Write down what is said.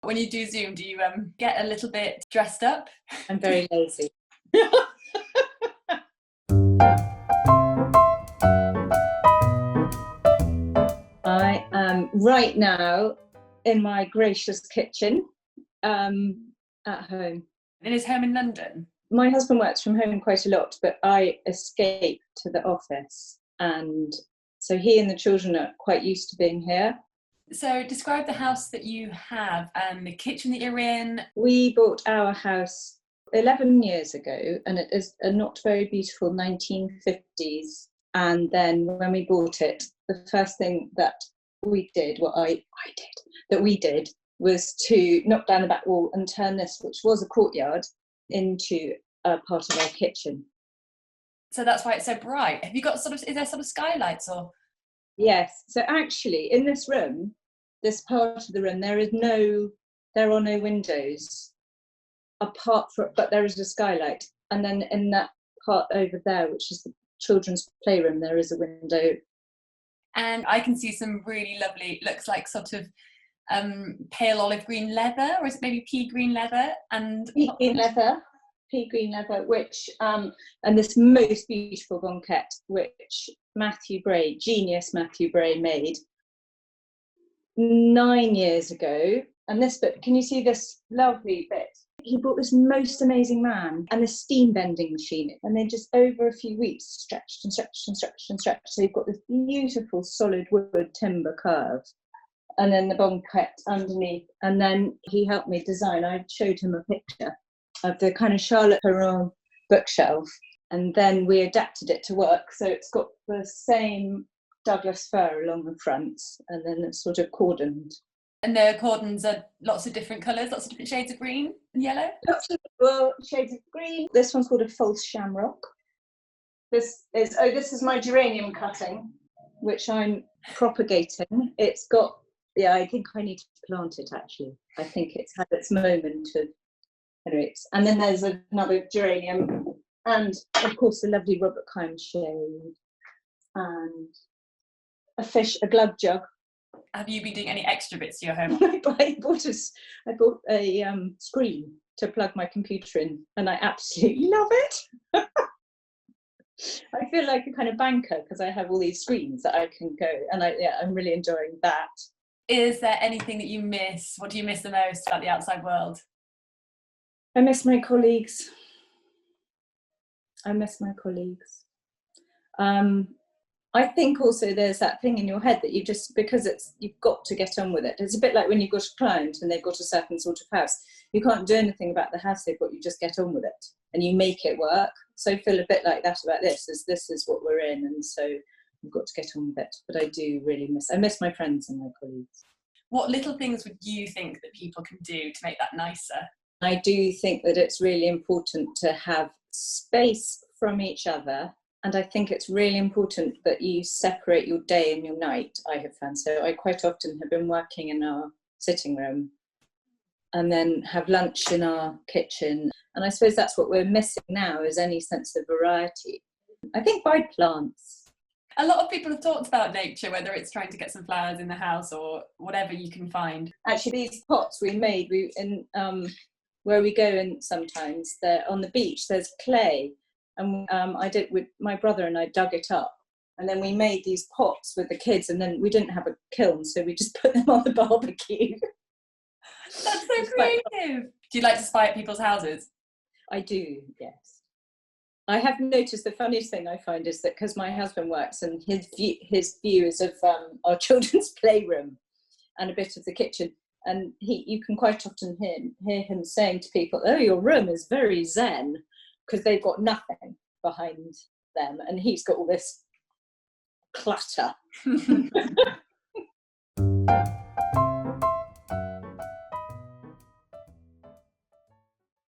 When you do Zoom, do you get a little bit dressed up? I'm very lazy. I am right now in my gracious kitchen at home. In his home in London? My husband works from home quite a lot, but I escape to the office. And so he and the children are quite used to being here. So describe the house that you have and the kitchen that you're in. We bought our house 11 years ago, and it is a not very beautiful 1950s. And then when we bought it, the first thing that we did, we did, was to knock down the back wall and turn this, which was a courtyard, into a part of our kitchen. So that's why it's so bright. Have you got is there sort of skylights or? Yes. So actually, in this room, this part of the room, there are no windows but there is a skylight. And then in that part over there, which is the children's playroom, there is a window. And I can see some really lovely, looks like sort of pale olive green leather, or is it maybe pea green leather? And pea green leather, which and this most beautiful banquette, which genius Matthew Bray made 9 years ago. And this bit, can you see this lovely bit? He bought this most amazing man and a steam bending machine, and then just over a few weeks stretched and stretched and stretched and stretched. So you've got this beautiful solid wood timber curve, and then the banquette underneath. And then he helped me design. I showed him a picture of the kind of Charlotte Perrault bookshelf, and then we adapted it to work. So it's got the same Douglas fir along the front, and then it's sort of cordoned. And the cordons are lots of different colours, lots of different shades of green and yellow? Lots of shades of green. This one's called a false shamrock. This is my geranium cutting, which I'm propagating. It's got, I think I need to plant it actually. I think it's had its moment of, anyways. And then there's another geranium, and of course the lovely Robert Kime shade, and a glove jug. Have you been doing any extra bits to your home? I bought a screen to plug my computer in, and I absolutely love it. I feel like a kind of banker because I have all these screens that I can go, and I'm really enjoying that. Is there anything that you miss? What do you miss the most about the outside world? I miss my colleagues. I think also there's that thing in your head that you've got to get on with it. It's a bit like when you've got a client and they've got a certain sort of house. You can't do anything about the house they've got, you just get on with it and you make it work. So I feel a bit like that about this is what we're in, and so we've got to get on with it. But I do really miss my friends and my colleagues. What little things would you think that people can do to make that nicer? I do think that it's really important to have space from each other. And I think it's really important that you separate your day and your night, I have found. So I quite often have been working in our sitting room and then have lunch in our kitchen. And I suppose that's what we're missing now, is any sense of variety. I think buy plants. A lot of people have talked about nature, whether it's trying to get some flowers in the house or whatever you can find. Actually, these pots we made, where we go in sometimes, they're on the beach, there's clay. And I did with my brother, and I dug it up, and then we made these pots with the kids, and then we didn't have a kiln, so we just put them on the barbecue. That's so creative. Do you like to spy at people's houses? I do, yes. I have noticed the funniest thing I find is that because my husband works, and his view is of our children's playroom and a bit of the kitchen, and you can quite often hear him saying to people, "Oh, your room is very zen," because they've got nothing behind them, and he's got all this clutter.